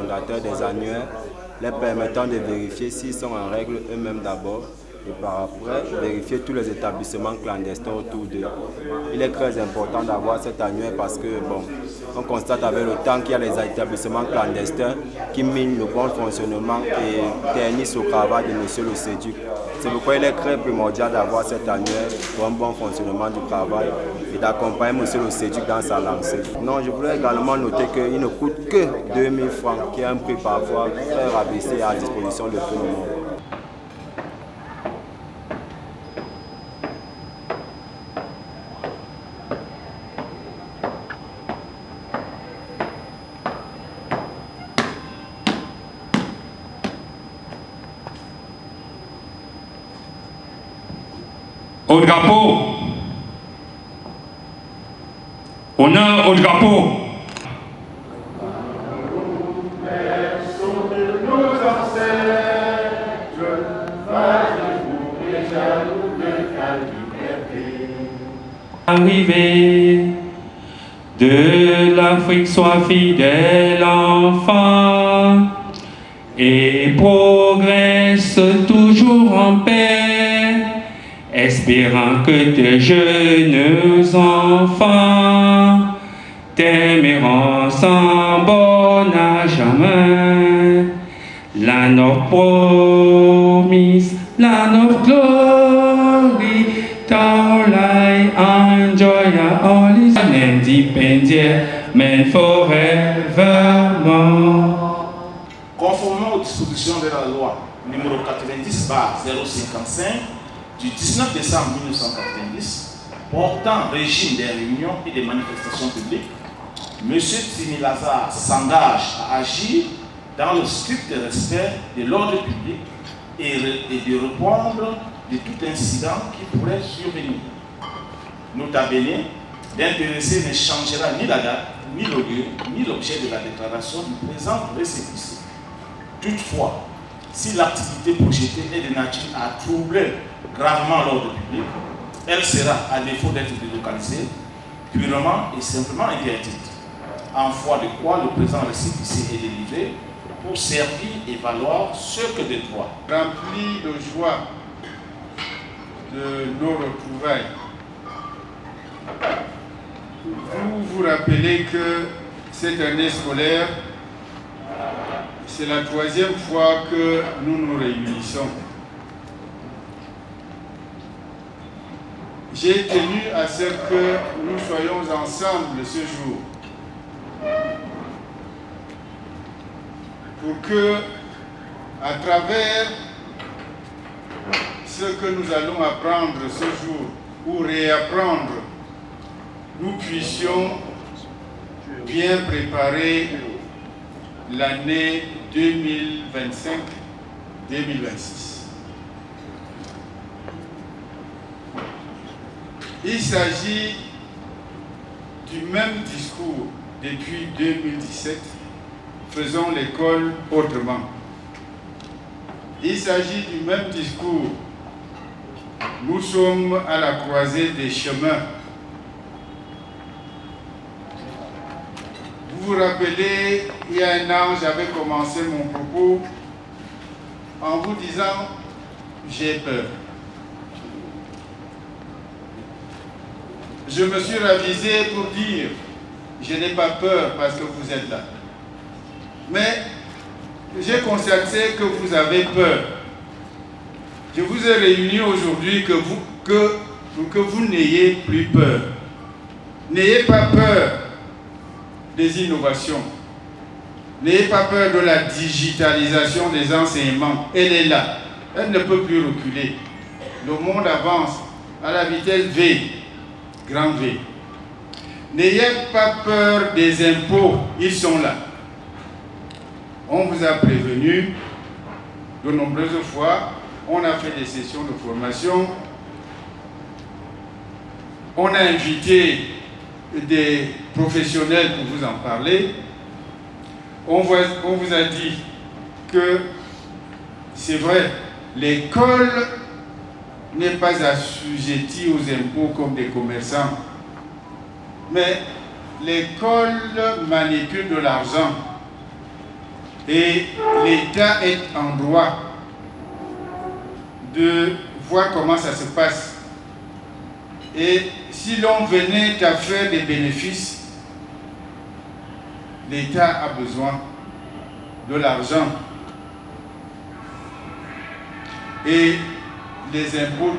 fondateurs des annuaires, les permettant de vérifier s'ils sont en règle eux-mêmes d'abord et par après vérifier tous les établissements clandestins autour d'eux. Il est très important d'avoir cet annuaire parce que, bon, on constate avec le temps qu'il y a les établissements clandestins qui minent le bon fonctionnement et ternissent le travail de M. le Séduc. C'est pourquoi il est très primordial d'avoir cet annuaire pour un bon fonctionnement du travail et d'accompagner M. le Séduc dans sa lancée. Non, je voulais également noter qu'il ne coûte que 2000 francs, qui est un prix parfois très rabaissé et à disposition de tout le monde. Au drapeau. Honneur au drapeau. Arrivé de l'Afrique, sois fidèle enfant et progresse toujours en paix, espérant que tes jeunes enfants t'aimeront sans bon à jamais. Land of promise, land of glory, starlight and joy are all is independent forevermore. Conformément aux dispositions de la loi numéro 90/055 du 19 décembre 1990 portant régime des réunions et des manifestations publiques, M. Timi Lazare s'engage à agir dans le strict respect de l'ordre public et de répondre de tout incident qui pourrait survenir. Nota bene, l'intéressé ne changera ni la date, ni le lieu, ni l'objet de la déclaration du présent récépissé. Toutefois, si l'activité projetée est de nature à troubler gravement l'ordre public, elle sera, à défaut d'être délocalisée, purement et simplement interdite, en foi de quoi le présent récépissé est délivré pour servir et valoir ce que de droit. Rempli de joie de nos retrouvailles, vous vous rappelez que cette année scolaire, c'est la 3e fois que nous nous réunissons. J'ai tenu à ce que nous soyons ensemble ce jour pour que, à travers ce que nous allons apprendre ce jour ou réapprendre, nous puissions bien préparer l'année 2025-2026. Il s'agit du même discours depuis 2017, faisons l'école autrement. Il s'agit du même discours, nous sommes à la croisée des chemins. Vous vous rappelez, il y a un an, j'avais commencé mon propos en vous disant « j'ai peur ». Je me suis ravisé pour dire « je n'ai pas peur parce que vous êtes là ». Mais j'ai constaté que vous avez peur. Je vous ai réunis aujourd'hui que vous n'ayez plus peur. N'ayez pas peur des innovations. N'ayez pas peur de la digitalisation des enseignements. Elle est là. Elle ne peut plus reculer. Le monde avance à la vitesse V, grand V. N'ayez pas peur des impôts. Ils sont là. On vous a prévenu de nombreuses fois. On a fait des sessions de formation. On a invité des professionnels pour vous en parler. On vous a dit que c'est vrai, l'école n'est pas assujettie aux impôts comme des commerçants, mais l'école manipule de l'argent Et l'État est en droit de voir comment ça se passe. Et si l'on venait à faire des bénéfices, l'État a besoin de l'argent. Et les impôts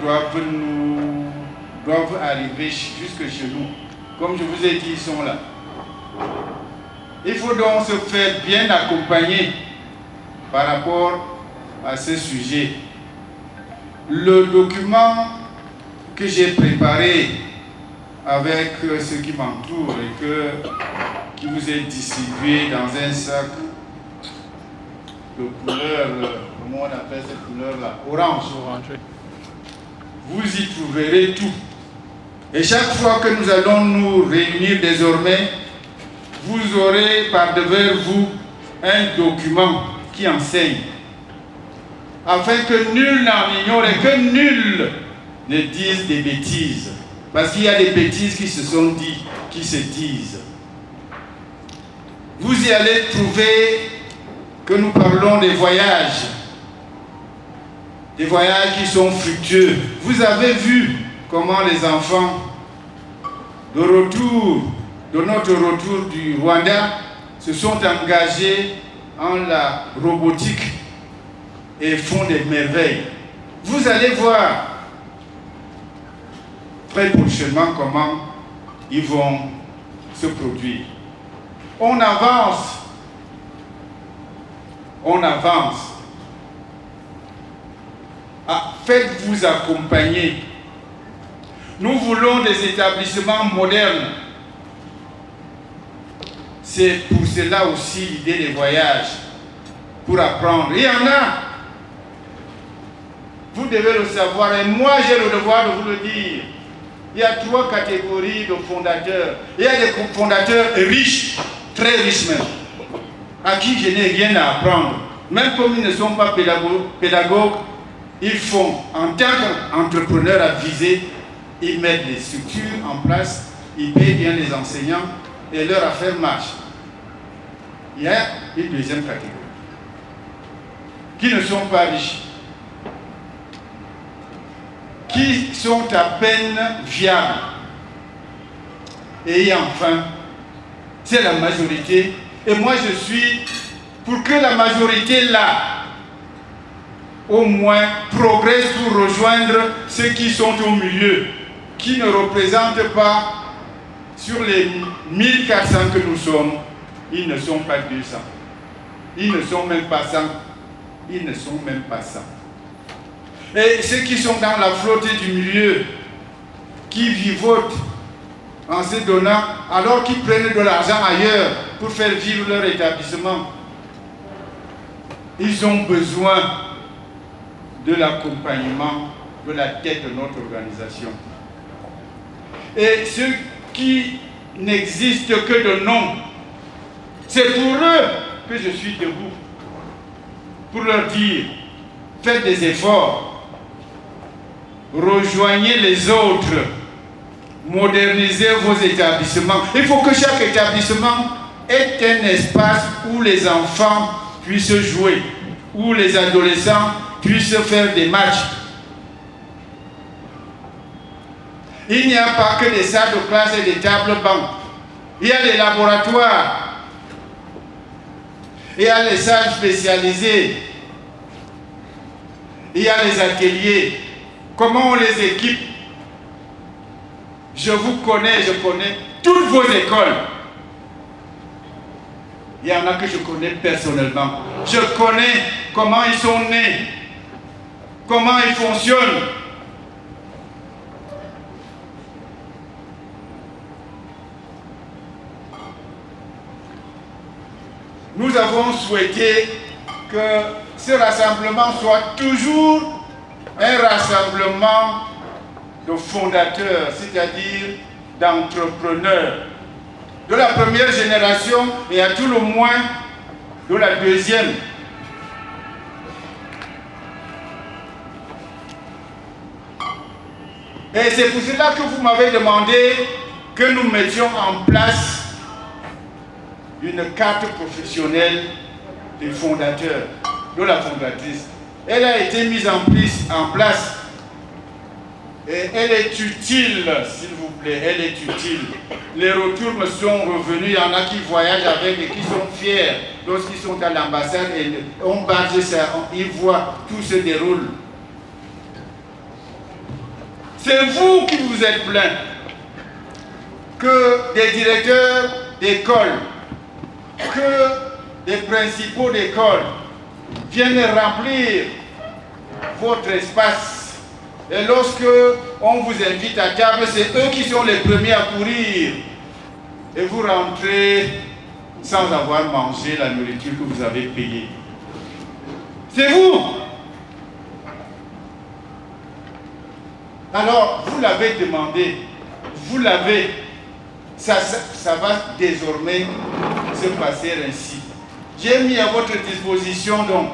doivent arriver jusque chez nous. Comme je vous ai dit, ils sont là. Il faut donc se faire bien accompagner par rapport à ce sujet. Le document que j'ai préparé avec ce qui m'entoure et qui vous est distribué dans un sac de couleur, comment on appelle cette couleur-là? Orange. Vous y trouverez tout. Et chaque fois que nous allons nous réunir désormais, vous aurez par devant vous un document qui enseigne, afin que nul n'en ignore et que nul ne dise des bêtises. Parce qu'il y a des bêtises qui se sont dites, qui se disent. Vous y allez trouver que nous parlons des voyages qui sont fructueux. Vous avez vu comment les enfants de notre retour du Rwanda se sont engagés en la robotique et font des merveilles. Vous allez voir très prochainement comment ils vont se produire. On avance. Faites-vous accompagner. Nous voulons des établissements modernes. C'est pour cela aussi l'idée des voyages, pour apprendre. Il y en a. Vous devez le savoir et moi j'ai le devoir de vous le dire. Il y a 3 catégories de fondateurs. Il y a des fondateurs riches, très riches même, à qui je n'ai rien à apprendre. Même comme ils ne sont pas pédagogues, ils font, en tant qu'entrepreneurs avisés, ils mettent des structures en place, ils payent bien les enseignants et leur affaire marche. Il y a une deuxième catégorie, qui ne sont pas riches, qui sont à peine viables. Et enfin, c'est la majorité. Et moi, je suis pour que la majorité, là, au moins, progresse pour rejoindre ceux qui sont au milieu, qui ne représentent pas, sur les 1400 que nous sommes, ils ne sont pas 200. Ils ne sont même pas 100. Ils ne sont même pas 100. Et ceux qui sont dans la flotte du milieu, qui vivotent en se donnant, alors qu'ils prennent de l'argent ailleurs pour faire vivre leur établissement, ils ont besoin de l'accompagnement de la tête de notre organisation. Et ceux qui n'existent que de nom, c'est pour eux que je suis debout, pour leur dire, faites des efforts, rejoignez les autres, modernisez vos établissements. Il faut que chaque établissement ait un espace où les enfants puissent jouer, où les adolescents puissent faire des matchs. Il n'y a pas que des salles de classe et des tables bancs. Il y a des laboratoires. Il y a les salles spécialisées. Il y a les ateliers. Comment on les équipe? Je vous connais, je connais toutes vos écoles. Il y en a que je connais personnellement. Je connais comment ils sont nés, comment ils fonctionnent. Nous avons souhaité que ce rassemblement soit toujours un rassemblement de fondateurs, c'est-à-dire d'entrepreneurs, de la première génération et à tout le moins de la deuxième. Et c'est pour cela que vous m'avez demandé que nous mettions en place une carte professionnelle des fondateurs, de la fondatrice. Elle a été mise en place et elle est utile, s'il vous plaît, elle est utile. Les retours me sont revenus, il y en a qui voyagent avec et qui sont fiers lorsqu'ils sont à l'ambassade et on barge ça, ils voient, tout se déroule. C'est vous qui vous êtes plaints que des directeurs d'école, que des principaux d'école viennent remplir votre espace. Et lorsque on vous invite à table, c'est eux qui sont les premiers à courir. Et vous rentrez sans avoir mangé la nourriture que vous avez payée. C'est vous. Alors, vous l'avez demandé, vous l'avez. Ça va désormais se passer ainsi. J'ai mis à votre disposition donc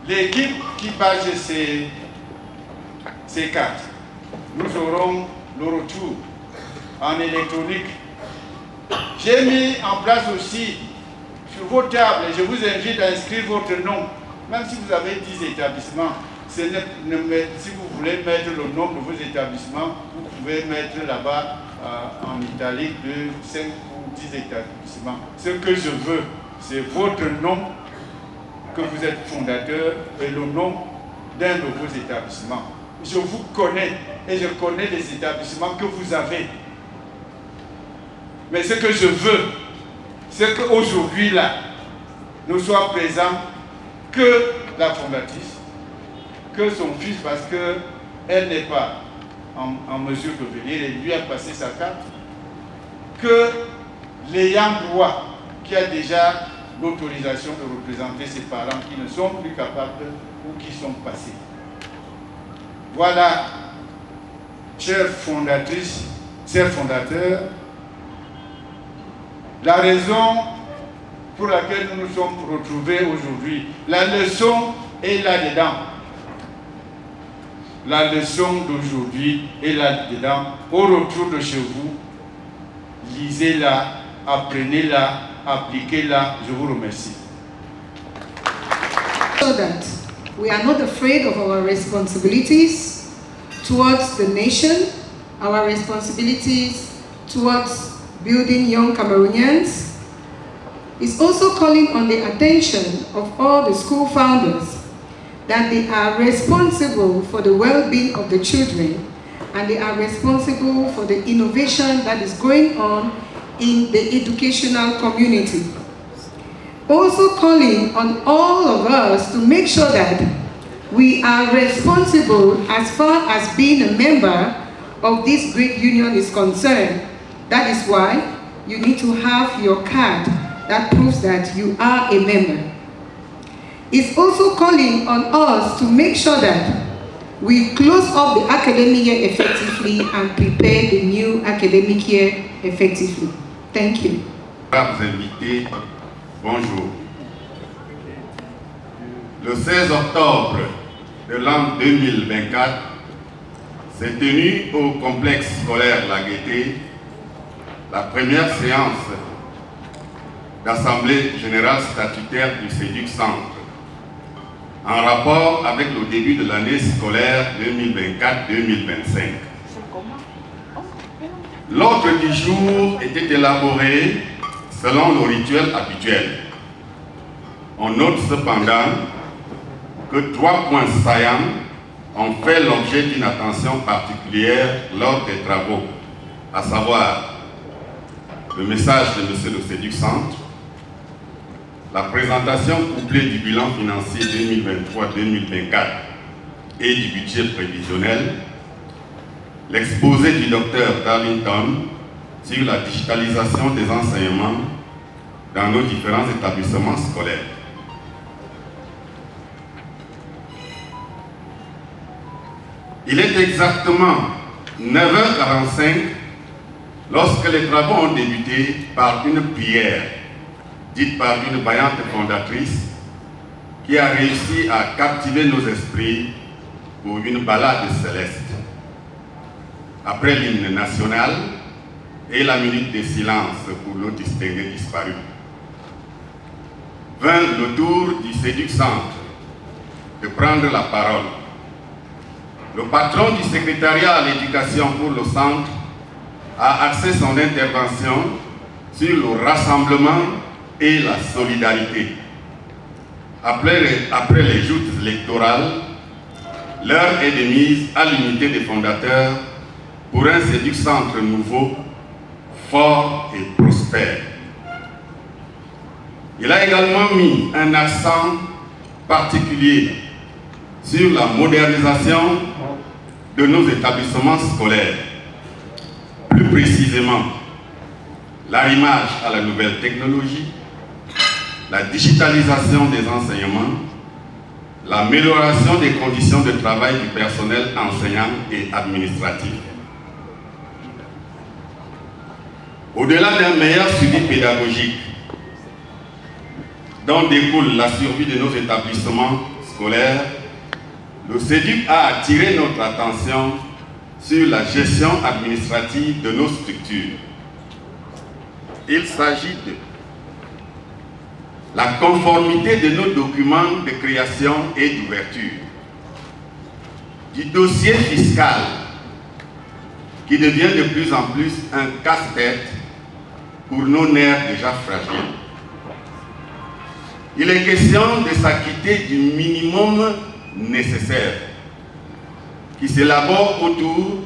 l'équipe qui passe ces cartes. Nous aurons le retour en électronique. J'ai mis en place aussi sur vos tables, et je vous invite à inscrire votre nom, même si vous avez 10 établissements. Si vous voulez mettre le nom de vos établissements, vous pouvez mettre là-bas en italique de 5 ou 10 établissements. Ce que je veux, c'est votre nom, que vous êtes fondateur, et le nom d'un de vos établissements. Je vous connais et je connais les établissements que vous avez. Mais ce que je veux, c'est qu'aujourd'hui, là, ne soit présent que la fondatrice, que son fils, parce qu'elle n'est pas en mesure de venir, et lui a passé sa carte, que l'ayant droit, qui a déjà l'autorisation de représenter ses parents qui ne sont plus capables ou qui sont passés. Voilà, chères fondatrices, chers fondateurs, la raison pour laquelle nous nous sommes retrouvés aujourd'hui. La leçon est là-dedans. La leçon d'aujourd'hui est là-dedans. Au retour de chez vous, lisez-la, apprenez-la, appliquez-la. Je vous remercie. So that we are not afraid of our responsibilities towards the nation, our responsibilities towards building young Cameroonians. It's also calling on the attention of all the school founders that they are responsible for the well-being of the children and they are responsible for the innovation that is going on in the educational community. Also calling on all of us to make sure that we are responsible as far as being a member of this great union is concerned. That is why you need to have your card that proves that you are a member. It's also calling on us to make sure that we close up the academic year effectively and prepare the new academic year effectively. Thank you. Chers invités, bonjour. Le 16 octobre de l'an 2024 s'est tenue au complexe scolaire La Gaîté la première séance d'Assemblée générale statutaire du CEDUC Centre en rapport avec le début de l'année scolaire 2024-2025. L'ordre du jour était élaboré selon le rituel habituel. On note cependant que 3 points saillants ont fait l'objet d'une attention particulière lors des travaux, à savoir le message de M. le CEDUC Centre, la présentation couplée du bilan financier 2023-2024 et du budget prévisionnel, l'exposé du Dr Darlington sur la digitalisation des enseignements dans nos différents établissements scolaires. Il est exactement 9h45 lorsque les travaux ont débuté par une prière dite par une vaillante fondatrice qui a réussi à captiver nos esprits pour une balade céleste. Après l'hymne national et la minute de silence pour nos distingués disparus. vint le tour du CEDUC Centre de prendre la parole. Le patron du secrétariat à l'éducation pour le centre a axé son intervention sur le rassemblement et la solidarité. Après les joutes électorales, l'heure est de mise à l'unité des fondateurs pour un CEDUC Centre nouveau, fort et prospère. Il a également mis un accent particulier sur la modernisation de nos établissements scolaires. Plus précisément, l'arrimage à la nouvelle technologie, la digitalisation des enseignements, l'amélioration des conditions de travail du personnel enseignant et administratif. Au-delà d'un meilleur suivi pédagogique, dont découle la survie de nos établissements scolaires, le CEDUC a attiré notre attention sur la gestion administrative de nos structures. Il s'agit de la conformité de nos documents de création et d'ouverture, du dossier fiscal qui devient de plus en plus un casse-tête pour nos nerfs déjà fragiles. Il est question de s'acquitter du minimum nécessaire qui s'élabore autour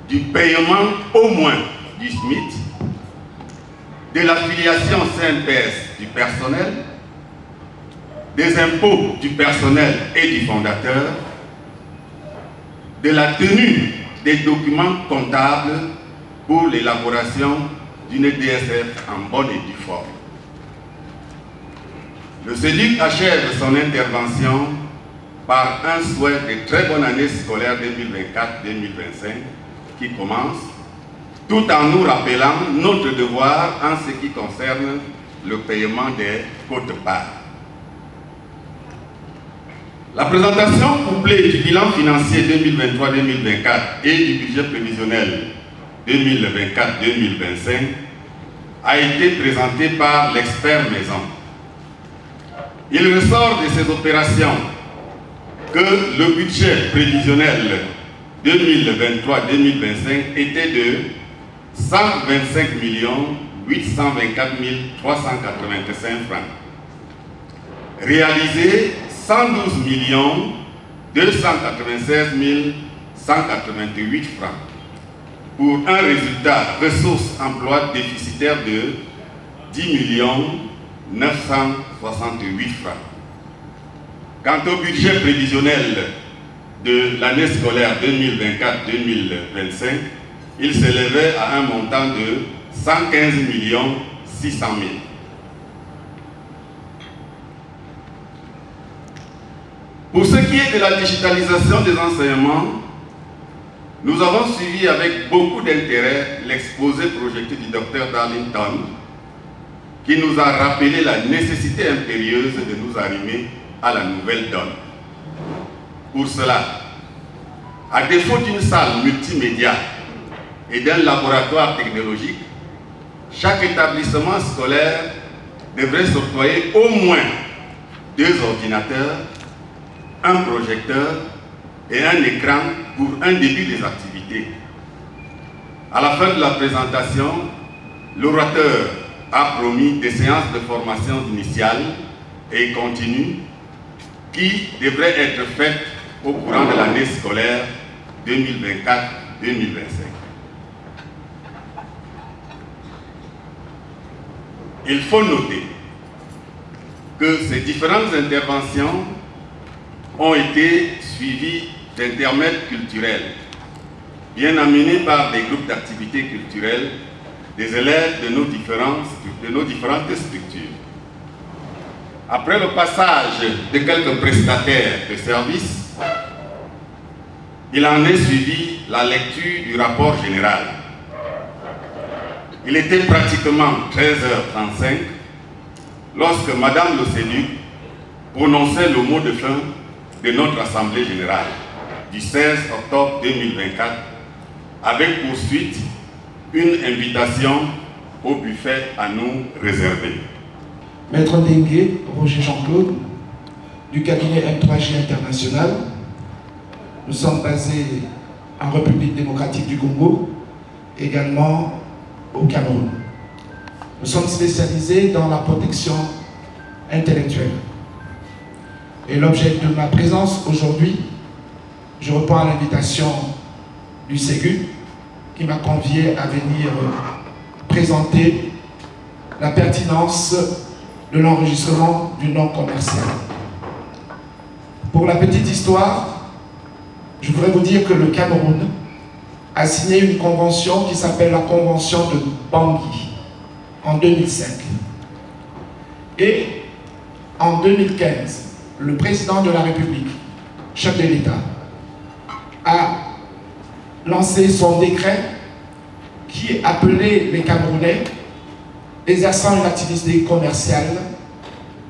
du paiement au moins du SMIC, de l'affiliation CNPS du personnel, des impôts du personnel et du fondateur, de la tenue des documents comptables pour l'élaboration d'une DSF en bonne et due forme. Le CEDUC achève son intervention par un souhait de très bonne année scolaire 2024-2025 qui commence, tout en nous rappelant notre devoir en ce qui concerne le paiement des quotes-parts. La présentation couplée du bilan financier 2023-2024 et du budget prévisionnel 2024-2025 a été présentée par l'expert maison. Il ressort de ces opérations que le budget prévisionnel 2023-2025 était de 125 824 385 francs. Réalisé 112 296 188 francs. Pour un résultat ressources emploi déficitaire de 10 968 francs. Quant au budget prévisionnel de l'année scolaire 2024-2025, il s'élevait à un montant de 115 600 000. Pour ce qui est de la digitalisation des enseignements, nous avons suivi avec beaucoup d'intérêt l'exposé projeté du Dr Darlington, qui nous a rappelé la nécessité impérieuse de nous arrimer à la nouvelle donne. Pour cela, à défaut d'une salle multimédia et d'un laboratoire technologique, chaque établissement scolaire devrait s'octroyer au moins 2 ordinateurs, un projecteur et un écran pour un début des activités. À la fin de la présentation, l'orateur a promis des séances de formation initiale et continue qui devraient être faites au courant de l'année scolaire 2024-2025. Il faut noter que ces différentes interventions ont été suivies d'intermèdes culturels, bien amenés par des groupes d'activités culturelles des élèves de nos différentes structures. Après le passage de quelques prestataires de services, il en est suivi la lecture du rapport général. Il était pratiquement 13h35 lorsque Madame le CEDUC prononçait le mot de fin de notre Assemblée générale du 16 octobre 2024 avec poursuite une invitation au buffet à nous réserver. Maître Ndengue, Roger Jean-Claude, du cabinet M3J International. Nous sommes basés en République démocratique du Congo, également au Cameroun. Nous sommes spécialisés dans la protection intellectuelle. Et l'objet de ma présence aujourd'hui, je réponds à l'invitation du Ségur qui m'a convié à venir présenter la pertinence de l'enregistrement du nom commercial. Pour la petite histoire, je voudrais vous dire que le Cameroun a signé une convention qui s'appelle la Convention de Bangui en 2005. Et en 2015, le président de la République, chef de l'État, a lancé son décret qui appelait les Camerounais exerçant une activité commerciale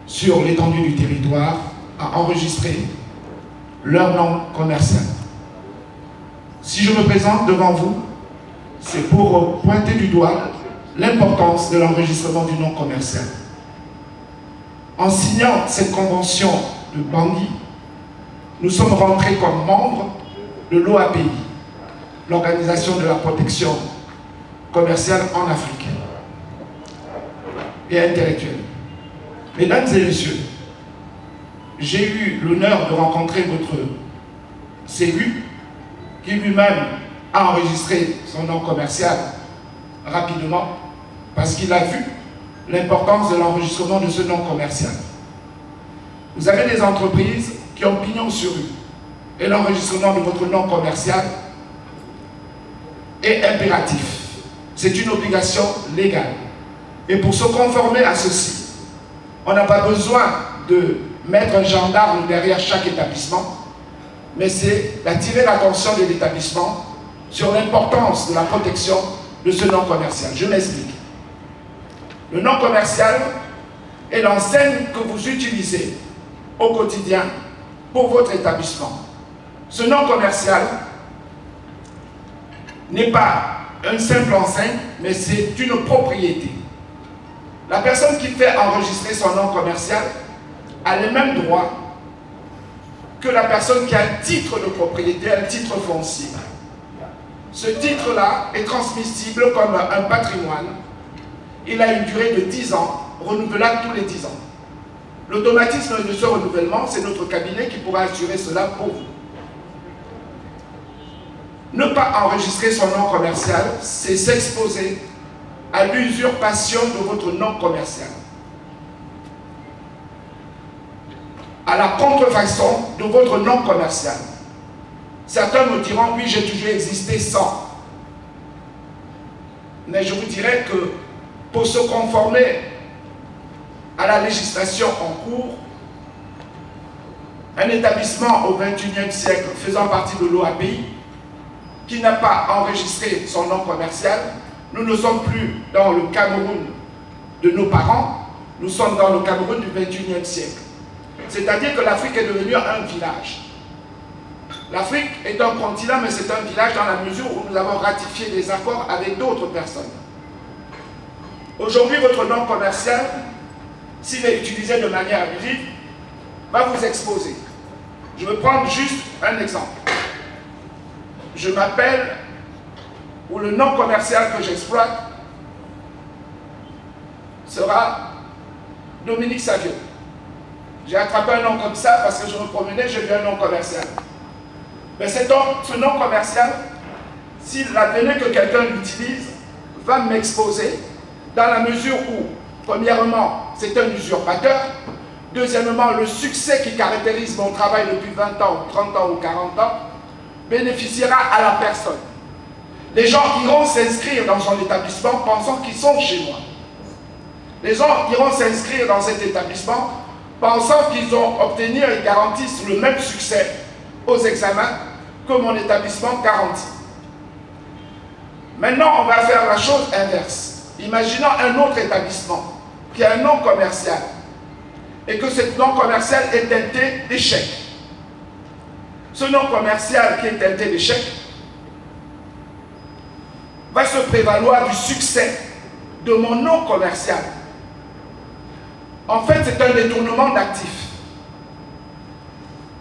sur l'étendue du territoire à enregistrer leur nom commercial. Si je me présente devant vous, c'est pour pointer du doigt l'importance de l'enregistrement du nom commercial. En signant cette convention de Bangui, nous sommes rentrés comme membres de l'OAPI, l'Organisation de la protection commerciale en Afrique et intellectuelle. Mesdames et messieurs, j'ai eu l'honneur de rencontrer votre Ségur, qui lui-même a enregistré son nom commercial rapidement, parce qu'il a vu l'importance de l'enregistrement de ce nom commercial. Vous avez des entreprises qui ont pignon sur rue, et l'enregistrement de votre nom commercial est impératif. C'est une obligation légale. Et pour se conformer à ceci, on n'a pas besoin de mettre un gendarme derrière chaque établissement, mais c'est d'attirer l'attention de l'établissement sur l'importance de la protection de ce nom commercial. Je m'explique. Le nom commercial est l'enseigne que vous utilisez au quotidien pour votre établissement. Ce nom commercial n'est pas une simple enseigne, mais c'est une propriété. La personne qui fait enregistrer son nom commercial a les mêmes droits que la personne qui a un titre de propriété, un titre foncier. Ce titre-là est transmissible comme un patrimoine. Il a une durée de 10 ans, renouvelable tous les 10 ans. L'automatisme de ce renouvellement, c'est notre cabinet qui pourra assurer cela pour vous. Ne pas enregistrer son nom commercial, c'est s'exposer à l'usurpation de votre nom commercial, à la contrefaçon de votre nom commercial. Certains me diront, oui, j'ai toujours existé sans. Mais je vous dirais que pour se conformer à la législation en cours, un établissement au XXIe siècle faisant partie de l'OAPI qui n'a pas enregistré son nom commercial, nous ne sommes plus dans le Cameroun de nos parents, nous sommes dans le Cameroun du XXIe siècle. C'est-à-dire que l'Afrique est devenue un village. L'Afrique est un continent, mais c'est un village dans la mesure où nous avons ratifié des accords avec d'autres personnes. Aujourd'hui, votre nom commercial, s'il est utilisé de manière abusive, va vous exposer. Je vais prendre juste un exemple. Je m'appelle, ou le nom commercial que j'exploite sera Dominique Savio. J'ai attrapé un nom comme ça parce que je me promenais, j'ai vu un nom commercial. Mais ce nom commercial, s'il advenait que quelqu'un l'utilise, va m'exposer dans la mesure où, premièrement, c'est un usurpateur. Deuxièmement, le succès qui caractérise mon travail depuis 20 ans, 30 ans ou 40 ans, bénéficiera à la personne. Les gens iront s'inscrire dans son établissement pensant qu'ils sont chez moi. Les gens iront s'inscrire dans cet établissement pensant qu'ils vont obtenir et garantissent le même succès aux examens que mon établissement garantit. Maintenant, on va faire la chose inverse. Imaginons un autre établissement qui a un nom commercial et que ce nom commercial est teinté d'échec. Ce nom commercial qui est teinté d'échec va se prévaloir du succès de mon nom commercial. En fait, c'est un détournement d'actifs.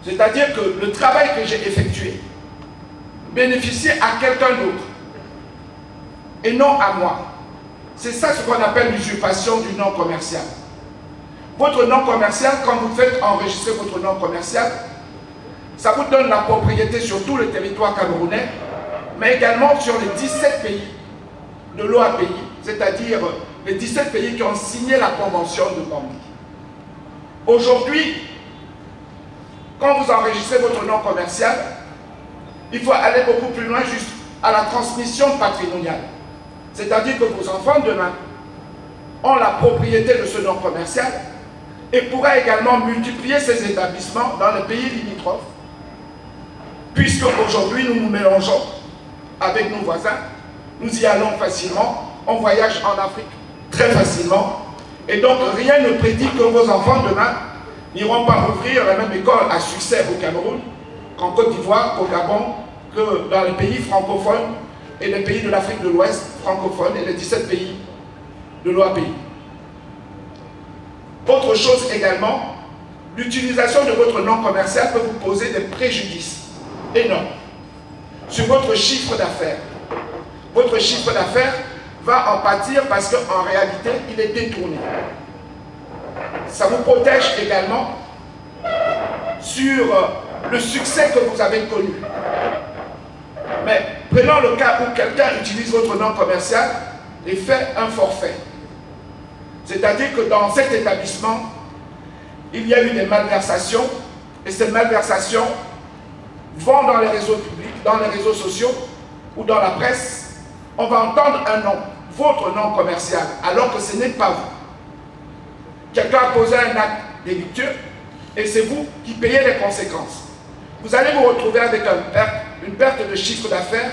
C'est-à-dire que le travail que j'ai effectué bénéficie à quelqu'un d'autre et non à moi. C'est ça ce qu'on appelle l'usurpation du nom commercial. Votre nom commercial, quand vous faites enregistrer votre nom commercial, ça vous donne la propriété sur tout le territoire camerounais, mais également sur les 17 pays de l'OAPI, c'est-à-dire les 17 pays qui ont signé la convention de Bangui. Aujourd'hui, quand vous enregistrez votre nom commercial, il faut aller beaucoup plus loin juste à la transmission patrimoniale. C'est-à-dire que vos enfants demain ont la propriété de ce nom commercial et pourraient également multiplier ces établissements dans les pays limitrophes, puisque aujourd'hui nous nous mélangeons avec nos voisins, nous y allons facilement, on voyage en Afrique très facilement, et donc rien ne prédit que vos enfants demain n'iront pas ouvrir la même école à succès au Cameroun qu'en Côte d'Ivoire, au Gabon, que dans les pays francophones et les pays de l'Afrique de l'Ouest francophone et les 17 pays de l'OAPI. Autre chose également, l'utilisation de votre nom commercial peut vous poser des préjudices énormes sur votre chiffre d'affaires. Votre chiffre d'affaires va en pâtir parce qu'en réalité, il est détourné. Ça vous protège également sur le succès que vous avez connu. Mais prenons le cas où quelqu'un utilise votre nom commercial et fait un forfait. C'est-à-dire que dans cet établissement, il y a eu des malversations, et ces malversations vont dans les réseaux publics, dans les réseaux sociaux ou dans la presse. On va entendre un nom, votre nom commercial, alors que ce n'est pas vous. Quelqu'un a posé un acte délictueux et c'est vous qui payez les conséquences. Vous allez vous retrouver avec une perte de chiffre d'affaires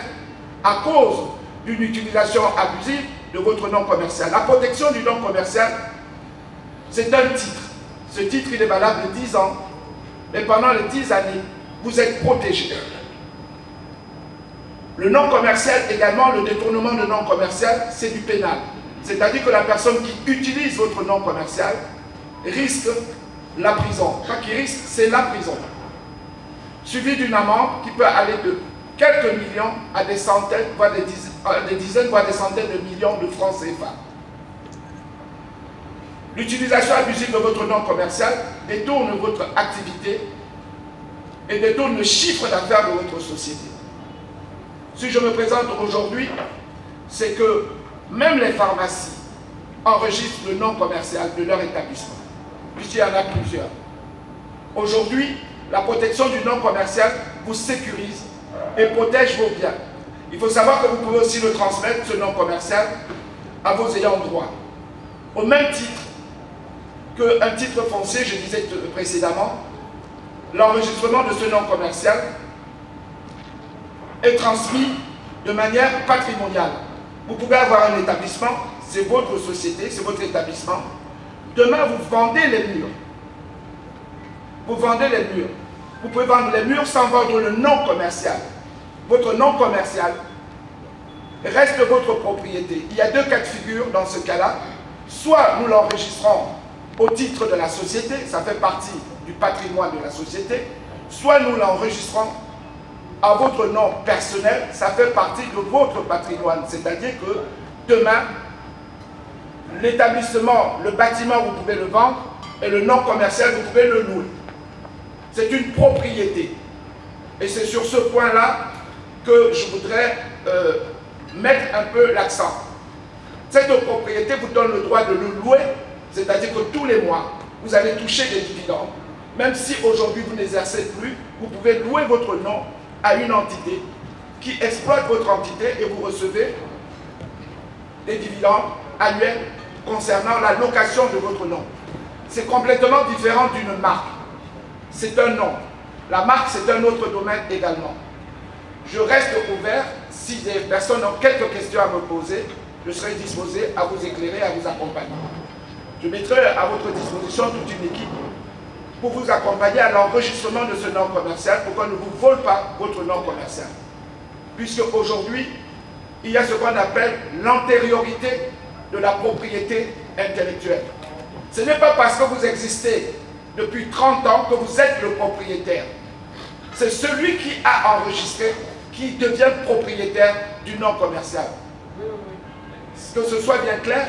à cause d'une utilisation abusive de votre nom commercial. La protection du nom commercial, c'est un titre. Ce titre, il est valable de 10 ans, mais pendant les 10 années, vous êtes protégé. Le nom commercial également, le détournement de nom commercial, c'est du pénal. C'est-à-dire que la personne qui utilise votre nom commercial risque la prison. Enfin, qui risque, c'est la prison. Suivi d'une amende qui peut aller de quelques millions à des centaines, voire des dizaines, voire des centaines de millions de francs CFA. L'utilisation abusive de votre nom commercial détourne votre activité et détourne le chiffre d'affaires de votre société. Si je me présente aujourd'hui, c'est que même les pharmacies enregistrent le nom commercial de leur établissement, puisqu'il y en a plusieurs. Aujourd'hui, la protection du nom commercial vous sécurise et protège vos biens. Il faut savoir que vous pouvez aussi le transmettre, ce nom commercial, à vos ayants droit. Au même titre qu'un titre foncier, je disais précédemment, l'enregistrement de ce nom commercial est transmis de manière patrimoniale. Vous pouvez avoir un établissement, c'est votre société, c'est votre établissement. Demain, vous vendez les murs. Vous vendez les murs. Vous pouvez vendre les murs sans vendre le nom commercial. Votre nom commercial reste votre propriété. Il y a deux cas de figure dans ce cas-là. Soit nous l'enregistrons au titre de la société, ça fait partie du patrimoine de la société, soit nous l'enregistrons à votre nom personnel, ça fait partie de votre patrimoine. C'est-à-dire que demain, l'établissement, le bâtiment, vous pouvez le vendre, et le nom commercial, vous pouvez le louer. C'est une propriété. Et c'est sur ce point-là que je voudrais mettre un peu l'accent. Cette propriété vous donne le droit de le louer, c'est-à-dire que tous les mois, vous allez toucher des dividendes. Même si aujourd'hui vous n'exercez plus, vous pouvez louer votre nom à une entité qui exploite votre entité et vous recevez des dividendes annuels concernant la location de votre nom. C'est complètement différent d'une marque. C'est un nom. La marque, c'est un autre domaine également. Je reste ouvert. Si des personnes ont quelques questions à me poser, je serai disposé à vous éclairer, à vous accompagner. Je mettrai à votre disposition toute une équipe pour vous accompagner à l'enregistrement de ce nom commercial pour qu'on ne vous vole pas votre nom commercial. Puisque aujourd'hui, il y a ce qu'on appelle l'antériorité de la propriété intellectuelle. Ce n'est pas parce que vous existez depuis 30 ans que vous êtes le propriétaire. C'est celui qui a enregistré qui devient propriétaire du nom commercial. Que ce soit bien clair,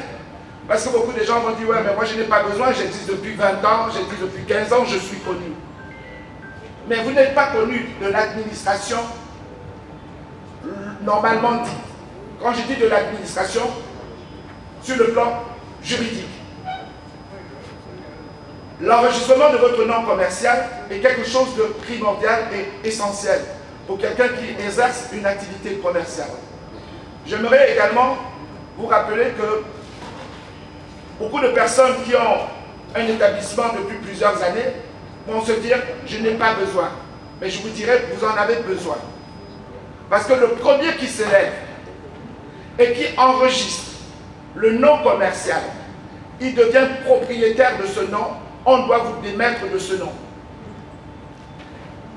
parce que beaucoup de gens vont dire, ouais, mais moi je n'ai pas besoin, j'existe depuis 20 ans, j'existe depuis 15 ans, je suis connu. Mais vous n'êtes pas connu de l'administration normalement dit. Quand je dis de l'administration, sur le plan juridique, l'enregistrement de votre nom commercial est quelque chose de primordial et essentiel pour quelqu'un qui exerce une activité commerciale. J'aimerais également vous rappeler que beaucoup de personnes qui ont un établissement depuis plusieurs années vont se dire « je n'ai pas besoin ». Mais je vous dirais que vous en avez besoin. Parce que le premier qui s'élève et qui enregistre le nom commercial, il devient propriétaire de ce nom, on doit vous démettre de ce nom.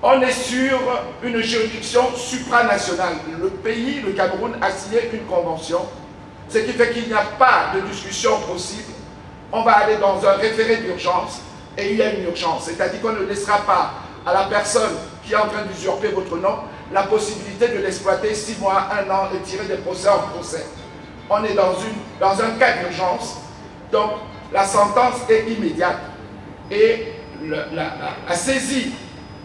On est sur une juridiction supranationale. Le pays, le Cameroun, a signé une convention, ce qui fait qu'il n'y a pas de discussion possible. On va aller dans un référé d'urgence et il y a une urgence. C'est-à-dire qu'on ne laissera pas à la personne qui est en train d'usurper votre nom la possibilité de l'exploiter 6 mois, 1 an et tirer des procès en procès. On est dans un cas d'urgence, donc la sentence est immédiate et la saisie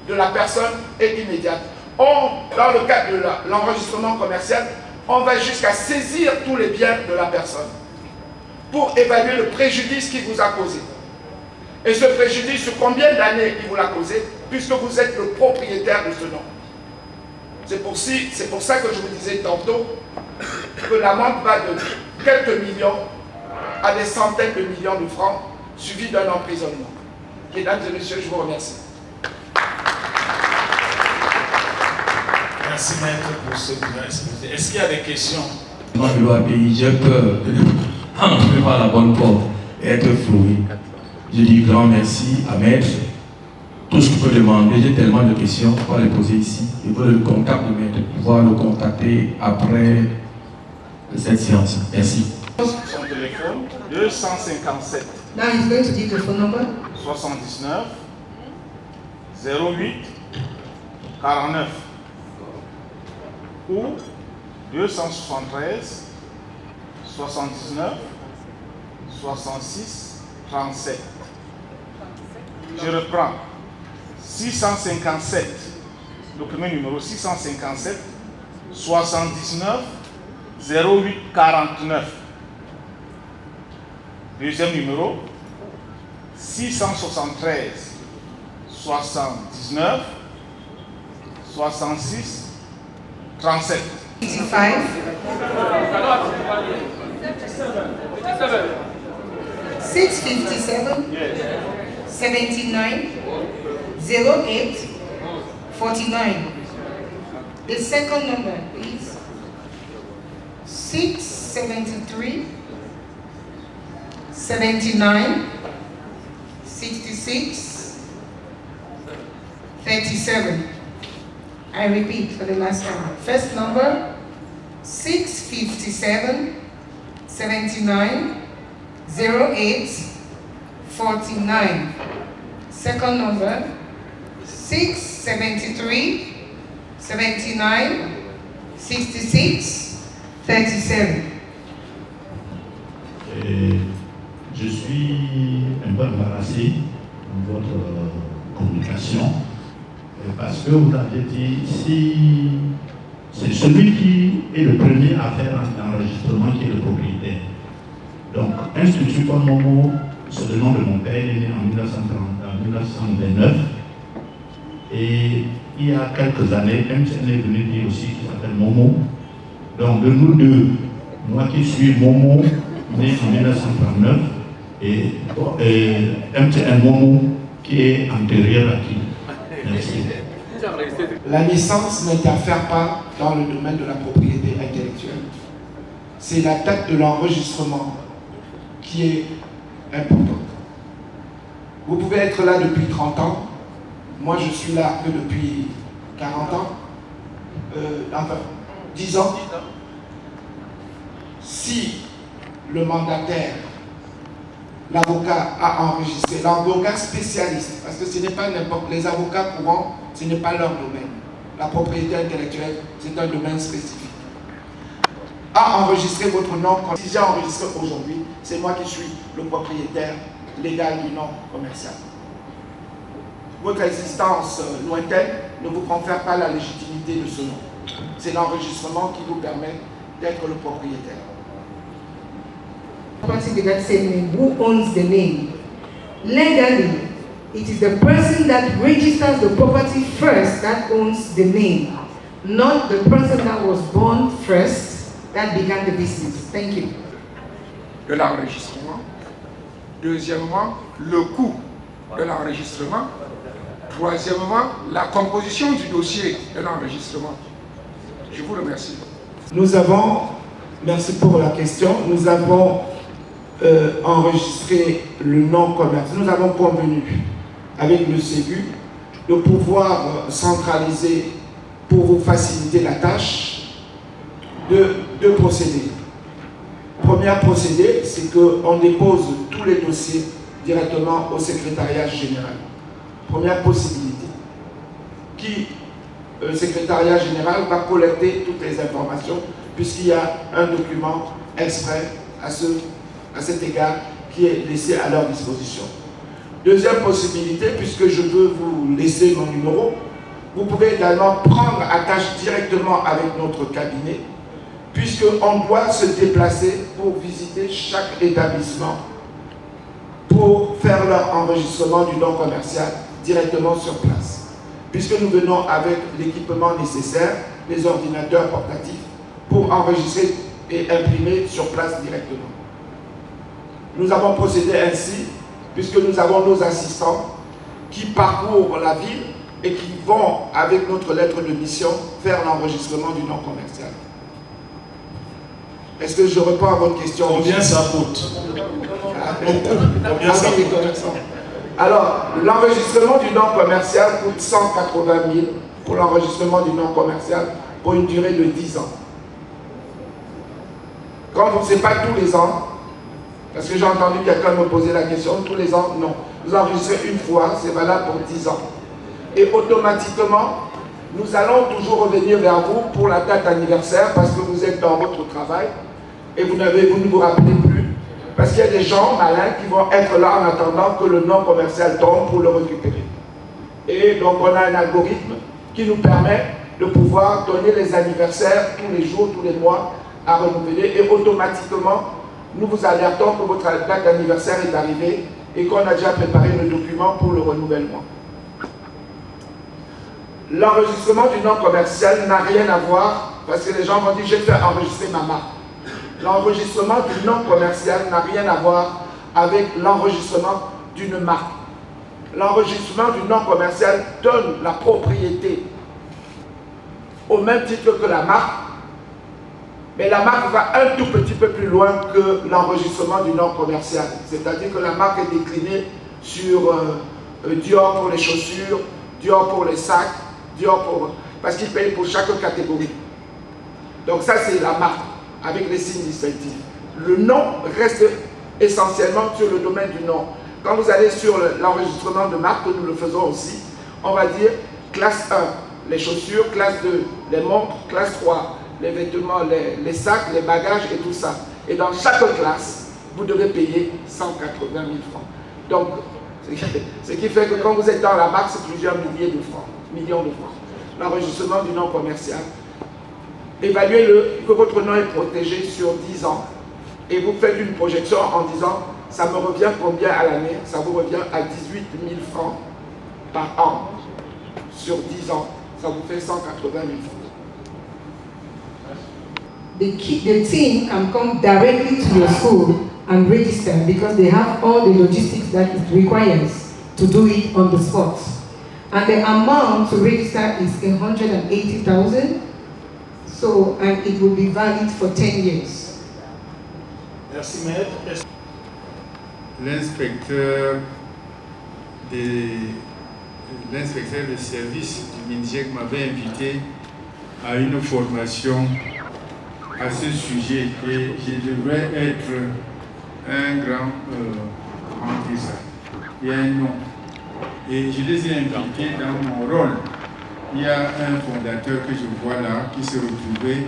de la personne est immédiate. Dans le cadre de l'enregistrement commercial, on va jusqu'à saisir tous les biens de la personne pour évaluer le préjudice qu'il vous a causé. Et ce préjudice, sur combien d'années il vous l'a causé, puisque vous êtes le propriétaire de ce nom. C'est pour ça que je vous disais tantôt que l'amende va de quelques millions à des centaines de millions de francs, suivi d'un emprisonnement. Mesdames et messieurs, je vous remercie. Merci maître pour ce que vous avez exposé. Est-ce qu'il y a des questions? Moi, je dois payer, j'ai peur de entrer par la bonne porte et être floué. Je dis grand merci à maître. Tout ce que je peux demander, j'ai tellement de questions pour les poser ici. Je veux le contact de maître, pouvoir le contacter après cette séance. Merci. Son téléphone 257. Now he's going to give the phone number. 79 08 49 ou 273 79 66 37. Je reprends. 657, le premier numéro 657 79 08 49. Deuxième numéro 673 79 66 37. 55. 657. 79. 08 49. The second number is 673 79 66 37. I repeat for the last time. First number 657 79 08 49. Second number 673 79 66 37. Je suis un peu embarrassé dans votre communication parce que vous avez dit si c'est celui qui est le premier à faire un enregistrement qui est le propriétaire. Donc, Institut Paul Momo, c'est le nom de mon père, il est né en 1929. Et il y a quelques années, MTN est venu dire aussi qu'il s'appelle Momo. Donc de nous deux, moi qui suis Momo, né en 1939, et MTN Momo qui est antérieur à qui. Merci. La naissance n'interfère pas dans le domaine de la propriété intellectuelle. C'est la date de l'enregistrement qui est importante. Vous pouvez être là depuis 30 ans. Moi, je suis là que depuis 40 ans. Enfin, 10 ans. Si le mandataire l'avocat a enregistré, l'avocat spécialiste, parce que ce n'est pas n'importe, les avocats courants, ce n'est pas leur domaine. La propriété intellectuelle, c'est un domaine spécifique. A enregistré votre nom. Si j'ai enregistré aujourd'hui, c'est moi qui suis le propriétaire légal du nom commercial. Votre existence lointaine ne vous confère pas la légitimité de ce nom. C'est l'enregistrement qui vous permet d'être le propriétaire. Property with that same name, who owns the name? Legally, it is the person that registers the property first that owns the name, not the person that was born first that began the business. Thank you. De l'enregistrement. Deuxièmement, le coût de l'enregistrement. Troisièmement, la composition du dossier de l'enregistrement. Je vous remercie. Nous avons, merci pour la question, nous avons enregistré le nom commercial. Nous avons convenu avec le Ségur de pouvoir centraliser, pour vous faciliter la tâche, deux procédés. Premier procédé, c'est qu'on dépose tous les dossiers directement au secrétariat général. Première possibilité, le secrétariat général va collecter toutes les informations puisqu'il y a un document exprès à cet égard qui est laissé à leur disposition. Deuxième possibilité, puisque je veux vous laisser mon numéro, vous pouvez également prendre attache directement avec notre cabinet puisqu'on doit se déplacer pour visiter chaque établissement pour faire leur enregistrement du nom commercial directement sur place. Puisque nous venons avec l'équipement nécessaire, les ordinateurs portatifs, pour enregistrer et imprimer sur place directement. Nous avons procédé ainsi, puisque nous avons nos assistants qui parcourent la ville et qui vont, avec notre lettre de mission, faire l'enregistrement du nom commercial. Est-ce que je réponds à votre question? Combien ça coûte? Combien ça coûte? Alors, l'enregistrement du nom commercial coûte 180 000 pour l'enregistrement du nom commercial pour une durée de 10 ans. Quand vous ne savez pas tous les ans, parce que j'ai entendu quelqu'un me poser la question, tous les ans, non. Vous enregistrez une fois, c'est valable pour 10 ans. Et automatiquement, nous allons toujours revenir vers vous pour la date anniversaire parce que vous êtes dans votre travail et vous ne vous rappelez plus. Parce qu'il y a des gens malins qui vont être là en attendant que le nom commercial tombe pour le récupérer. Et donc on a un algorithme qui nous permet de pouvoir donner les anniversaires tous les jours, tous les mois à renouveler et automatiquement nous vous alertons que votre date d'anniversaire est arrivée et qu'on a déjà préparé le document pour le renouvellement. L'enregistrement du nom commercial n'a rien à voir parce que les gens vont dire je vais faire enregistrer ma marque. L'enregistrement du nom commercial n'a rien à voir avec l'enregistrement d'une marque. L'enregistrement du nom commercial donne la propriété au même titre que la marque, mais la marque va un tout petit peu plus loin que l'enregistrement du nom commercial. C'est-à-dire que la marque est déclinée sur Dior pour les chaussures, Dior pour les sacs, Dior pour... parce qu'ils payent pour chaque catégorie. Donc ça c'est la marque, avec les signes distinctifs. Le nom reste essentiellement sur le domaine du nom. Quand vous allez sur l'enregistrement de marque, nous le faisons aussi, on va dire classe 1, les chaussures, classe 2, les montres, classe 3, les vêtements, les sacs, les bagages et tout ça. Et dans chaque classe, vous devez payer 180 000 francs. Donc, ce qui fait que quand vous êtes dans la marque, c'est plusieurs millions de francs. L'enregistrement du nom commercial. Évaluez-le, que votre nom est protégé sur 10 ans. Et vous faites une projection en disant, ça me revient combien à l'année? Ça vous revient à 18 000 francs par an. Sur 10 ans, ça vous fait 180 000 francs. The team can come directly to your school and register because they have all the logistics that it requires to do it on the spot. And the amount to register is 180,000. So, and it will be valid for 10 years. Merci, maître. L'inspecteur de service du MINJEC m'avait invité à une formation à ce sujet et je devrais être un grand rentrer ça. Il y a un nom. Et je les ai invités dans mon rôle. Il y a un fondateur que je vois là qui s'est retrouvé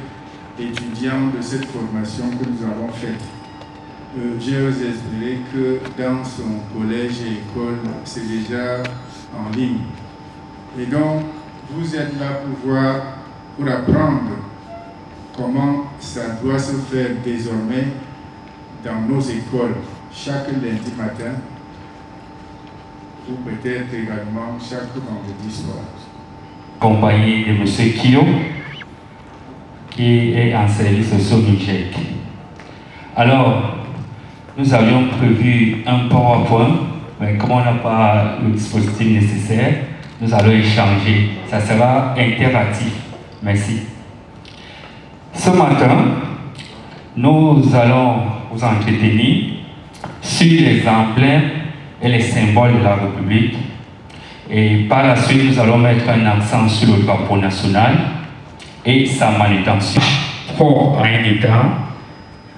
étudiant de cette formation que nous avons faite. J'ai osé espérer que dans son collège et école, c'est déjà en ligne. Et donc, vous êtes là pour apprendre comment ça doit se faire désormais dans nos écoles, chaque lundi matin, ou peut-être également chaque vendredi soir. Accompagné de M. Kyo, qui est en service socio-numérique. Alors, nous avions prévu un PowerPoint, mais comme on n'a pas le dispositif nécessaire, nous allons échanger. Ça sera interactif. Merci. Ce matin, nous allons vous entretenir sur les emblèmes et les symboles de la République. Et par la suite, nous allons mettre un accent sur le drapeau national et sa manutention propre à un État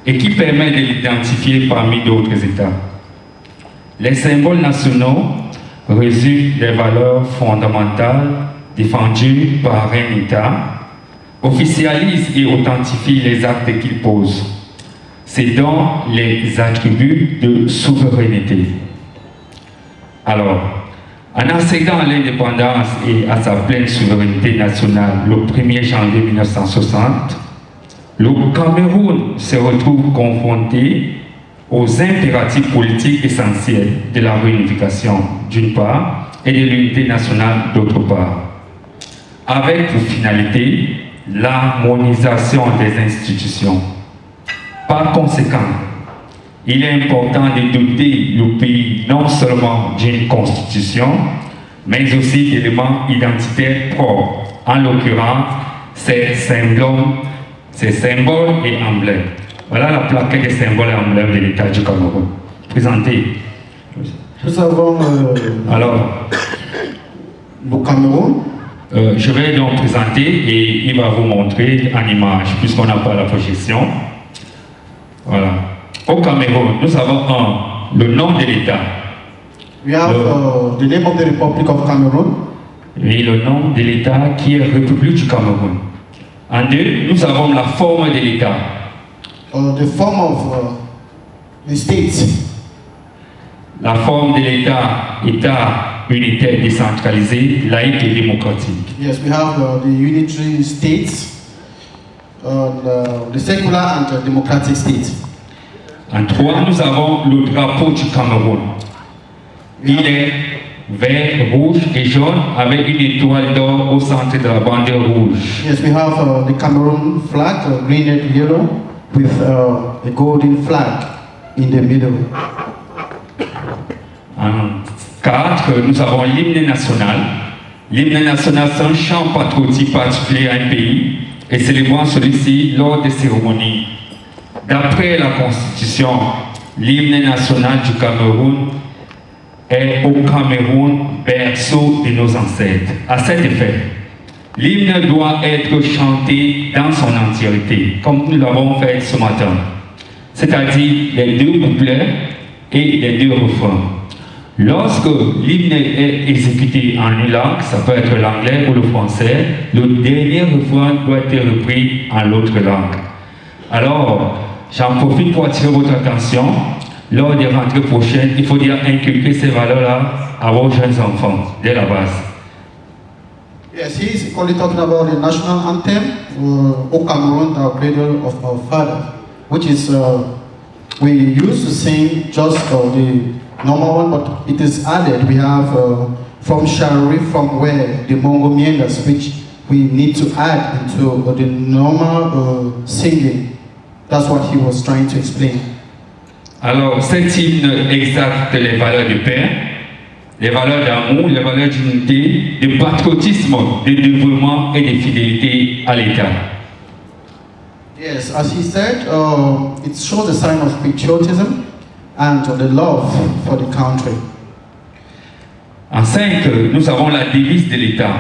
et qui permet de l'identifier parmi d'autres États. Les symboles nationaux résultent des valeurs fondamentales défendues par un État, officialisent et authentifient les actes qu'il pose. C'est donc les attributs de souveraineté. Alors, en accédant à l'indépendance et à sa pleine souveraineté nationale le 1er janvier 1960, le Cameroun se retrouve confronté aux impératifs politiques essentiels de la réunification d'une part et de l'unité nationale d'autre part, avec pour finalité l'harmonisation des institutions. Par conséquent, il est important de doter le pays non seulement d'une constitution, mais aussi d'éléments identitaires propres, en l'occurrence ces symboles et emblèmes. Voilà la plaquette des symboles et emblèmes de l'État du Cameroun. Présentez. Nous avons alors le Cameroun. Je vais donc présenter et il va vous montrer en image, puisqu'on n'a pas la projection. Voilà. Au Cameroun, nous avons le nom de l'État. We have the name of the Republic of Cameroon. Et le nom de l'État qui est République du Cameroun. En deux, nous avons la forme de l'État. The form of the state. La forme de l'État, État unitaire décentralisé, laïque et démocratique. Yes, we have the unitary state, the secular and the democratic state. En trois, nous avons le drapeau du Cameroun. Il est vert, rouge et jaune avec une étoile d'or au centre de la bandière rouge. Yes, we have the Cameroon flag, green and yellow, with a golden flag in the middle. En quatre, nous avons l'hymne national. L'hymne national, c'est un chant patriotique particulier à un pays et célébrant celui-ci lors des cérémonies. D'après la Constitution, l'hymne national du Cameroun est au Cameroun berceau de nos ancêtres. À cet effet, l'hymne doit être chanté dans son entièreté, comme nous l'avons fait ce matin, c'est-à-dire les deux couplets et les deux refrains. Lorsque l'hymne est exécuté en une langue, ça peut être l'anglais ou le français, le dernier refrain doit être repris en l'autre langue. Alors, j'en profite pour attirer votre attention. Lors des rentrées prochaines, il faut inculquer ces valeurs-là à vos jeunes enfants, dès la base. Yes, he's only talking about the national anthem, O Cameroon, thou cradle of our father, which is, we used to sing just the normal one, but it is added. We have from Shari, from where the Mongo meanders, which we need to add into the normal singing. That's what he was trying to explain. Alors, cet hymne exalte les valeurs de paix, les valeurs d'amour, les valeurs d'unité, de patriotisme, de dévouement et de fidélité à l'État. Yes, as he said, it shows a sign of patriotism and the love for the country. En 5, nous avons la devise de l'État.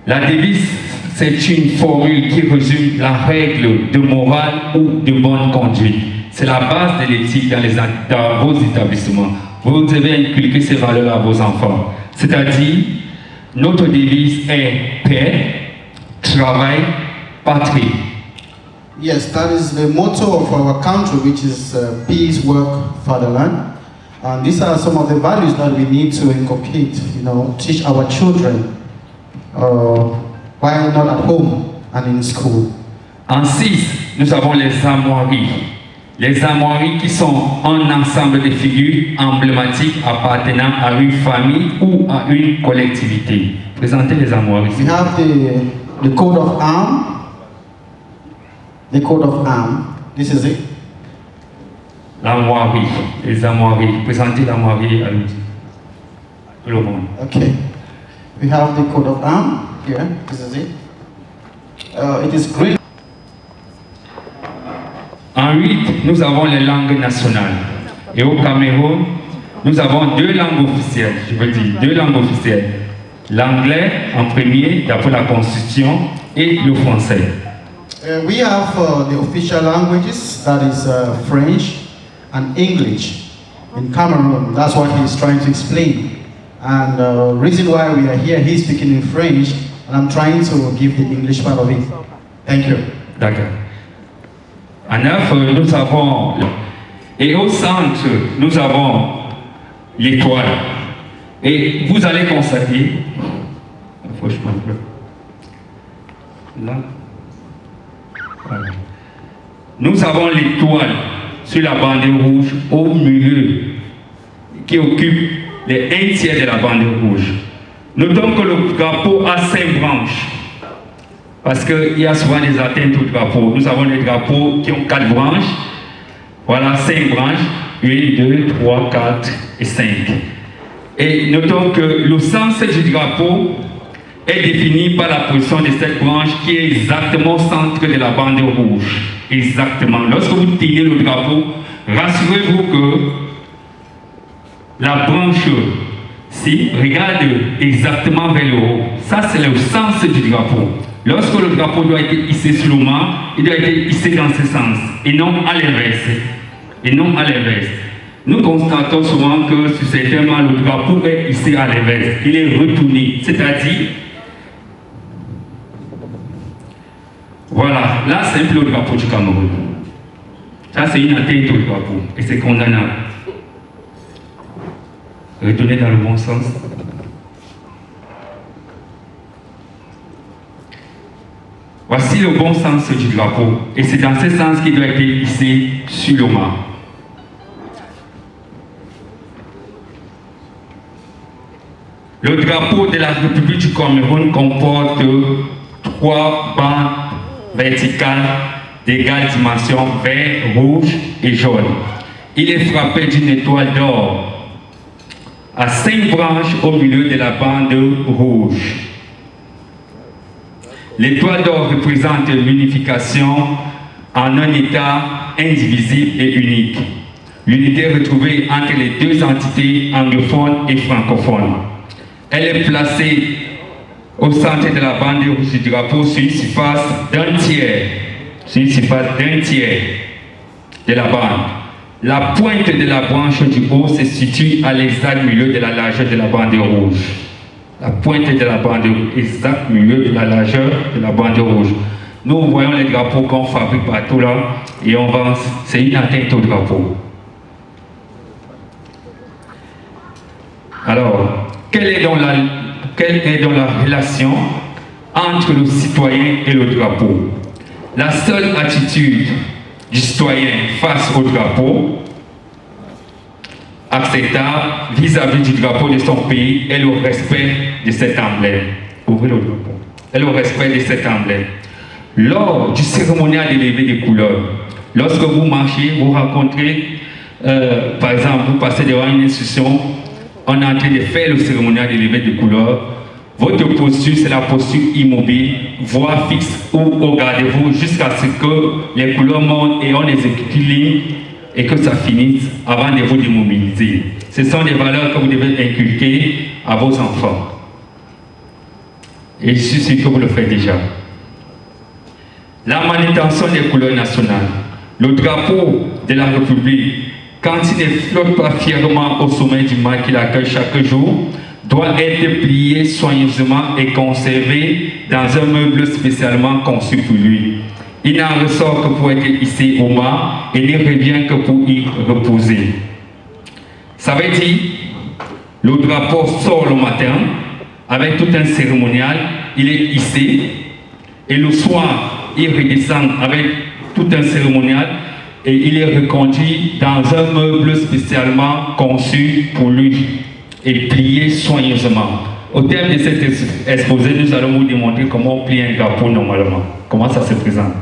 La devise, c'est une formule qui résume la règle de morale ou de bonne conduite. C'est la base de l'éthique dans vos établissements. Vous devez inculquer ces valeurs à vos enfants. C'est-à-dire, notre devise est paix, travail, patrie. Yes, that is the motto of our country, which is peace, work, fatherland. And these are some of the values that we need to inculcate, teach our children while not at home and in school. En 6, nous avons les armoiries. Les armoiries qui sont un ensemble de figures emblématiques appartenant à une famille ou à une collectivité. Présentez les armoiries. We have the coat of arms. The coat of arms. This is it. L'armoirie, les armoiries. Présentez l'armoirie à l'outil. Tout le monde. Okay. We have the coat of arms here. This is it. It is great. En 8, nous avons les langues nationales. Et au Cameroun, nous avons 2 langues officielles. Je veux dire, 2 langues officielles. L'anglais en premier, d'après la Constitution, et le français. We have the official languages, that is French and English in Cameroon. That's what he's trying to explain. And the reason why we are here, he's speaking in French, and I'm trying to give the English part of it. Thank you. D'accord. En 9, nous avons, et au centre, nous avons l'étoile. Et vous allez constater, là, voilà. Nous avons l'étoile sur la bande rouge au milieu, qui occupe les 1/3 de la bande rouge. Notons que le drapeau a 5 branches. Parce qu'il y a souvent des atteintes au drapeau. Nous avons des drapeaux qui ont 4 branches. Voilà, 5 branches. 1, 2, 3, 4 et 5. Et notons que le sens du drapeau est défini par la position de cette branche qui est exactement au centre de la bande rouge. Exactement. Lorsque vous tenez le drapeau, rassurez-vous que la branche, si, regarde exactement vers le haut. Ça, c'est le sens du drapeau. Lorsque le drapeau doit être hissé sur le mât, il doit être hissé dans ce sens, et non à l'inverse. Et non à l'inverse. Nous constatons souvent que sur certains mâts, le drapeau est hissé à l'inverse. Il est retourné. C'est-à-dire, voilà, là c'est un peu le drapeau du Cameroun. Ça c'est une atteinte au drapeau, et c'est condamnable. Retourner dans le bon sens. Voici le bon sens du drapeau, et c'est dans ce sens qu'il doit être hissé sur le mât. Le drapeau de la République du Cameroun comporte 3 bandes verticales d'égale dimension, vert, rouge et jaune. Il est frappé d'une étoile d'or à 5 branches au milieu de la bande rouge. L'étoile d'or représente l'unification en un État indivisible et unique. L'unité retrouvée entre les 2 entités anglophones et francophones. Elle est placée au centre de la bande rouge du drapeau sur une surface d'un tiers. Sur une surface d'un tiers de la bande. La pointe de la branche du haut se situe à l'exact milieu de la largeur de la bande rouge. La pointe de la bande rouge, exact milieu de la largeur de la bande rouge. Nous voyons les drapeaux qu'on fabrique partout là et on va, c'est une atteinte au drapeau. Alors, quelle est donc la relation entre le citoyen et le drapeau? La seule attitude du citoyen face au drapeau acceptable vis-à-vis du drapeau de son pays est le respect de cet emblème. Ouvrez le drapeau. Et le respect de cet emblème. Lors du cérémonial de levée des couleurs, lorsque vous marchez, vous rencontrez, par exemple, vous passez devant une institution, on est en train de faire le cérémonial de levée des couleurs, votre posture, c'est la posture immobile, voire fixe, ou regardez-vous jusqu'à ce que les couleurs montent et on exécute ligne et que ça finisse avant de vous démobiliser. Ce sont des valeurs que vous devez inculquer à vos enfants. Et je suis sûr que vous le faites déjà. La manutention des couleurs nationales. Le drapeau de la République, quand il ne flotte pas fièrement au sommet du mât qu'il accueille chaque jour, doit être plié soigneusement et conservé dans un meuble spécialement conçu pour lui. Il n'en ressort que pour être hissé au mât et ne revient que pour y reposer. Ça veut dire, le drapeau sort le matin avec tout un cérémonial, il est hissé et le soir, il redescend avec tout un cérémonial et il est reconduit dans un meuble spécialement conçu pour lui et plié soigneusement. Au terme de cet exposé, nous allons vous démontrer comment on plie un drapeau normalement. Comment ça se présente.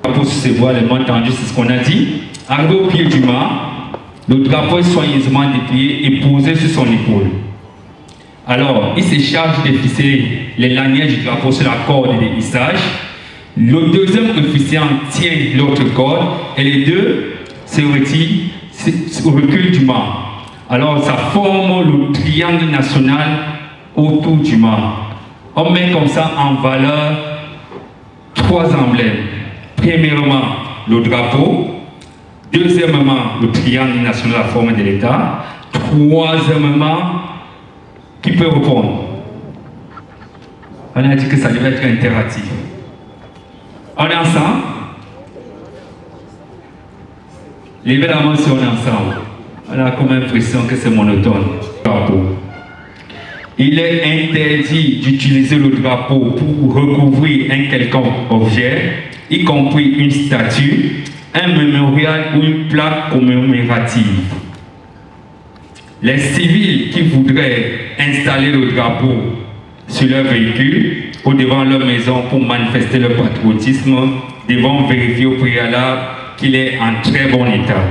Le drapeau sur ses voiles, les mains tendues, c'est ce qu'on a dit. Arrivé au pied du mât, le drapeau est soigneusement déplié et posé sur son épaule. Alors, il se charge de fisser les lanières du drapeau sur la corde de hissage. Le deuxième officiant tient l'autre corde et les deux se retirent au recul du mât. Alors, ça forme le triangle national autour du mât. On met comme ça en valeur 3 emblèmes. Premièrement, le drapeau. Deuxièmement, le triangle national à forme de l'État. Troisièmement, qui peut répondre? On a dit que ça devait être interactif. On est ensemble? Levez la main si on est ensemble. On a comme l'impression que c'est monotone. Drapeau. Il est interdit d'utiliser le drapeau pour recouvrir un quelconque objet, y compris une statue, un mémorial ou une plaque commémorative. Les civils qui voudraient installer le drapeau sur leur véhicule ou devant leur maison pour manifester leur patriotisme devront vérifier au préalable qu'il est en très bon état.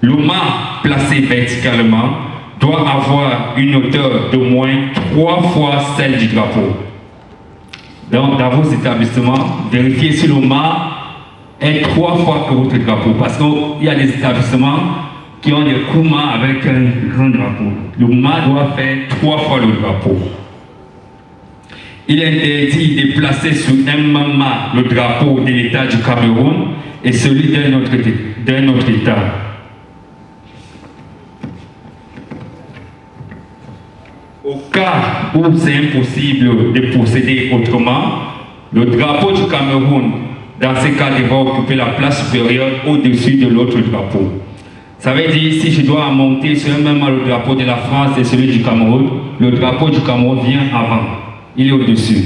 Le mât placé verticalement doit avoir une hauteur d'au moins 3 fois celle du drapeau. Donc, dans vos établissements, vérifiez si le mât est 3 fois que votre drapeau, parce qu'il y a des établissements qui ont des koumas avec un grand drapeau. Le mât doit faire 3 fois le drapeau. Il est interdit de placer sur un même mât le drapeau de l'État du Cameroun et celui d'un autre État. Au cas où c'est impossible de procéder autrement, le drapeau du Cameroun, dans ce cas, devra occuper la place supérieure au-dessus de l'autre drapeau. Ça veut dire, si je dois monter sur un même le drapeau de la France et celui du Cameroun, le drapeau du Cameroun vient avant. Il est au-dessus.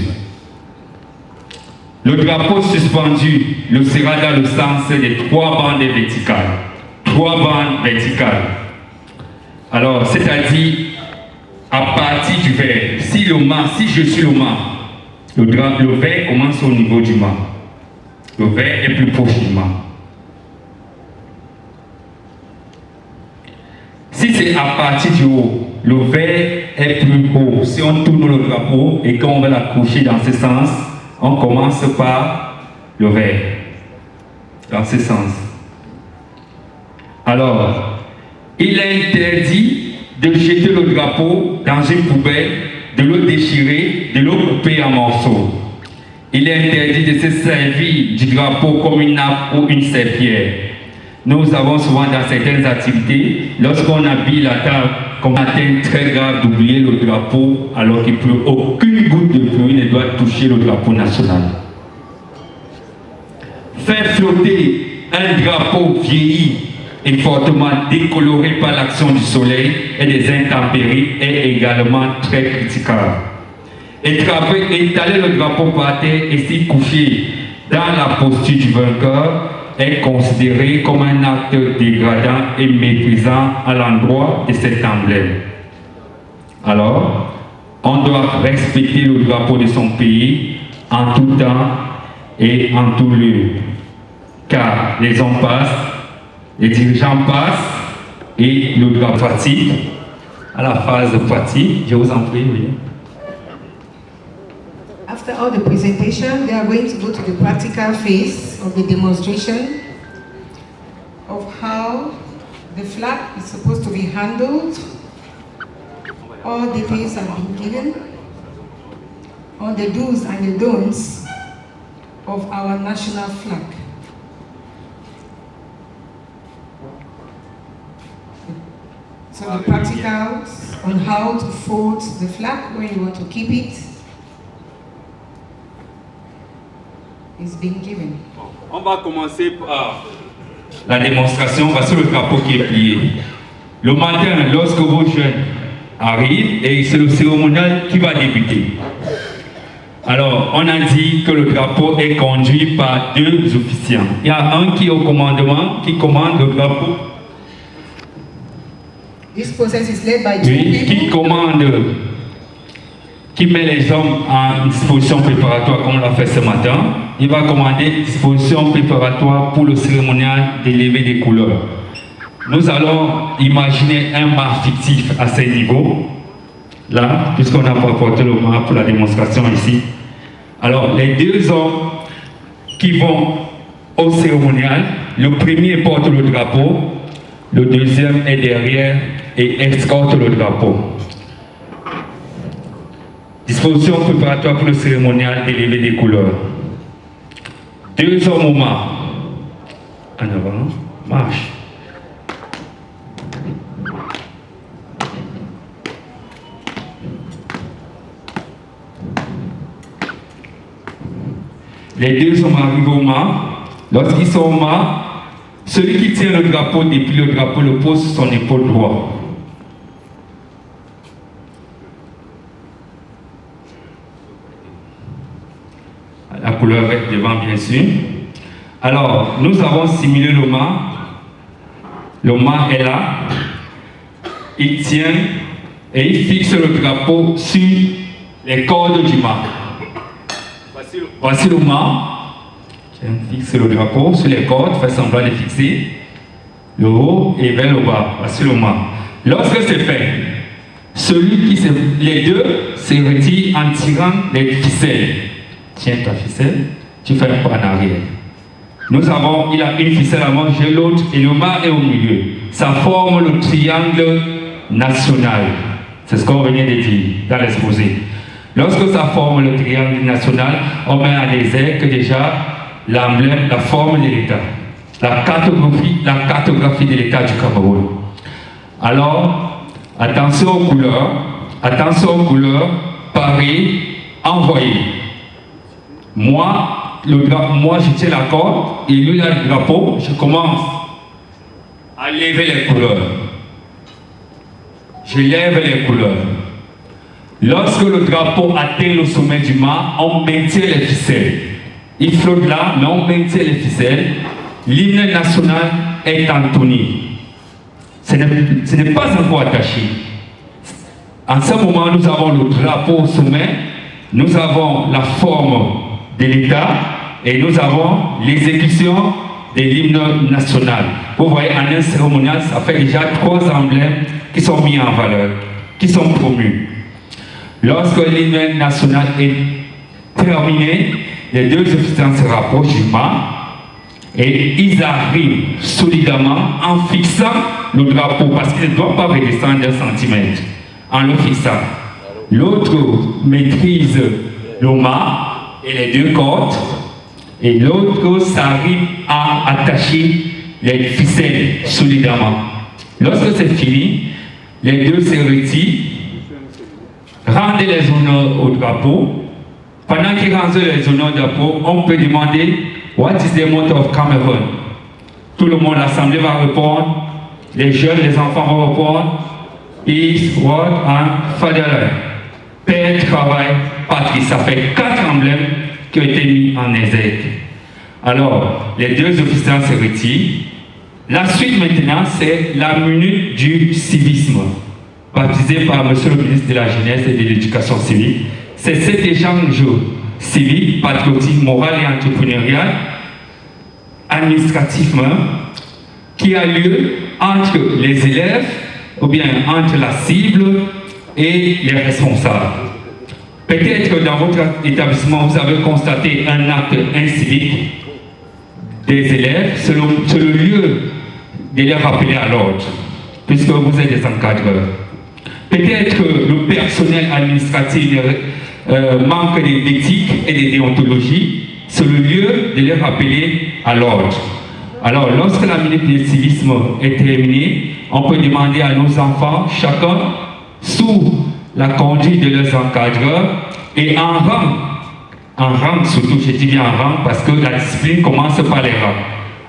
Le drapeau suspendu le sera dans le sens des 3 bandes verticales. 3 bandes verticales. Alors, c'est-à-dire, à partir du vert, si je suis le mât, le vert commence au niveau du mât. Le vert est plus proche du mât. Si c'est à partir du haut, le vert est plus haut. Si on tourne le drapeau et qu'on va l'accrocher dans ce sens, on commence par le vert. Dans ce sens. Alors, il est interdit de jeter le drapeau dans une poubelle, de le déchirer, de le couper en morceaux. Il est interdit de se servir du drapeau comme une nappe ou une serpillière. Nous avons souvent dans certaines activités, lorsqu'on habille la table, qu'on atteint très grave d'oublier le drapeau alors qu'il pleut. Aucune goutte de pluie ne doit toucher le drapeau national. Faire flotter un drapeau vieilli et fortement décoloré par l'action du soleil et des intempéries est également très critiquable. Étaler le drapeau par terre et s'y coucher dans la posture du vainqueur est considéré comme un acte dégradant et méprisant à l'endroit de cet emblème. Alors, on doit respecter le drapeau de son pays en tout temps et en tout lieu, car les hommes passent, les dirigeants passent et le drapeau pratique. À la phase pratique, je vous en prie, oui. After all the presentation, they are going to go to the practical phase of the demonstration of how the flag is supposed to be handled. All details have been given on the do's and the don'ts of our national flag. So the practicals on how to fold the flag when you want to keep it is being given. On va commencer par la démonstration. Voici le drapeau qui est plié. Le matin, lorsque vos jeunes arrivent, et c'est le cérémonial qui va débuter. Alors, on a dit que le drapeau est conduit par 2 officiants. Il y a un qui est au commandement, qui commande le drapeau. This process is led by 2 Oui, qui people. commande, qui met les hommes en disposition préparatoire comme on l'a fait ce matin. Il va commander disposition préparatoire pour le cérémonial des levées des couleurs. Nous allons imaginer un mât fictif à ce niveau, là, puisqu'on n'a pas porté le mât pour la démonstration ici. Alors, les 2 hommes qui vont au cérémonial, le premier porte le drapeau, le deuxième est derrière et escorte le drapeau. Disposition préparatoire pour le cérémonial des levées des couleurs. 2 hommes au mât. En avant, marche. Les 2 hommes arrivent au mât. Lorsqu'ils sont au mât, celui qui tient le drapeau depuis le drapeau le pose sur son épaule droite. La couleur est devant, bien sûr. Alors, nous avons simulé le mât. Le mât est là. Il tient et il fixe le drapeau sur les cordes du mât. Voici le mât. Je fixe le drapeau sur les cordes, fait semblant de fixer le haut et vers le bas. Voici le mât. Lorsque c'est fait, les 2 se retirent en tirant les ficelles. Tiens ta ficelle, tu fais un pas en arrière. Il a une ficelle à manger, l'autre, et le mât est au milieu. Ça forme le triangle national. C'est ce qu'on venait de dire dans l'exposé. Lorsque ça forme le triangle national, on met en exergue déjà l'emblème, la forme de l'État, la cartographie de l'État du Cameroun. Alors, attention aux couleurs, paré, envoyé. Moi, je tiens la corde et lui, il a le drapeau, je commence à lever les couleurs. Je lève les couleurs. Lorsque le drapeau atteint le sommet du mât, on maintient les ficelles. Il flotte là, mais on maintient les ficelles. L'hymne national est entonné. Ce n'est pas encore attaché. En ce moment, nous avons le drapeau au sommet, nous avons la forme de l'État et nous avons l'exécution de l'hymne national. Vous voyez, en un cérémonial, ça fait déjà 3 emblèmes qui sont mis en valeur, qui sont promus. Lorsque l'hymne national est terminé, les 2 officiers se rapprochent du mât et ils arrivent solidement en fixant le drapeau parce qu'il ne doit pas redescendre d'1 centimètre en le fixant. L'autre maîtrise le mât et les 2 cordes et l'autre s'arrive à attacher les ficelles solidement. Lorsque c'est fini, les 2 se retirent, rendez les honneurs au drapeau. Pendant qu'ils rendent les honneurs au drapeau, on peut demander What is the motto of Cameroon? Tout le monde, l'Assemblée va répondre, les jeunes, les enfants vont répondre Is, what, and fatherland. Père, travail, patrie. Ça fait 4 emblèmes qui ont été mis en exergue. Alors, les 2 officiers se retirent. La suite maintenant, c'est la minute du civisme, baptisée par M. le ministre de la Jeunesse et de l'Éducation civique. C'est cet échange civique, patriotique, moral et entrepreneurial, administrativement, qui a lieu entre les élèves, ou bien entre la cible et les responsables. Peut-être que dans votre établissement, vous avez constaté un acte incivique des élèves, c'est le lieu de les rappeler à l'ordre, puisque vous êtes des encadreurs. Peut-être que le personnel administratif manque d'éthique et de déontologie, c'est le lieu de les rappeler à l'ordre. Alors, lorsque la minute de civisme est terminée, on peut demander à nos enfants, chacun, sous la conduite de leurs encadreurs, et en rang surtout, je dis bien en rang, parce que la discipline commence par les rangs,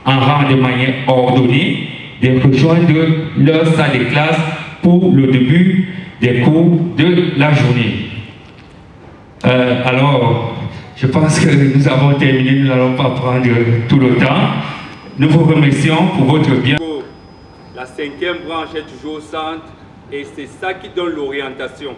en rang de manière ordonnée, de rejoindre leur salle de classe pour le début des cours de la journée. Alors, je pense que nous avons terminé, nous n'allons pas prendre tout le temps. Nous vous remercions pour votre bien. La 5e branche est toujours au centre et c'est ça qui donne l'orientation.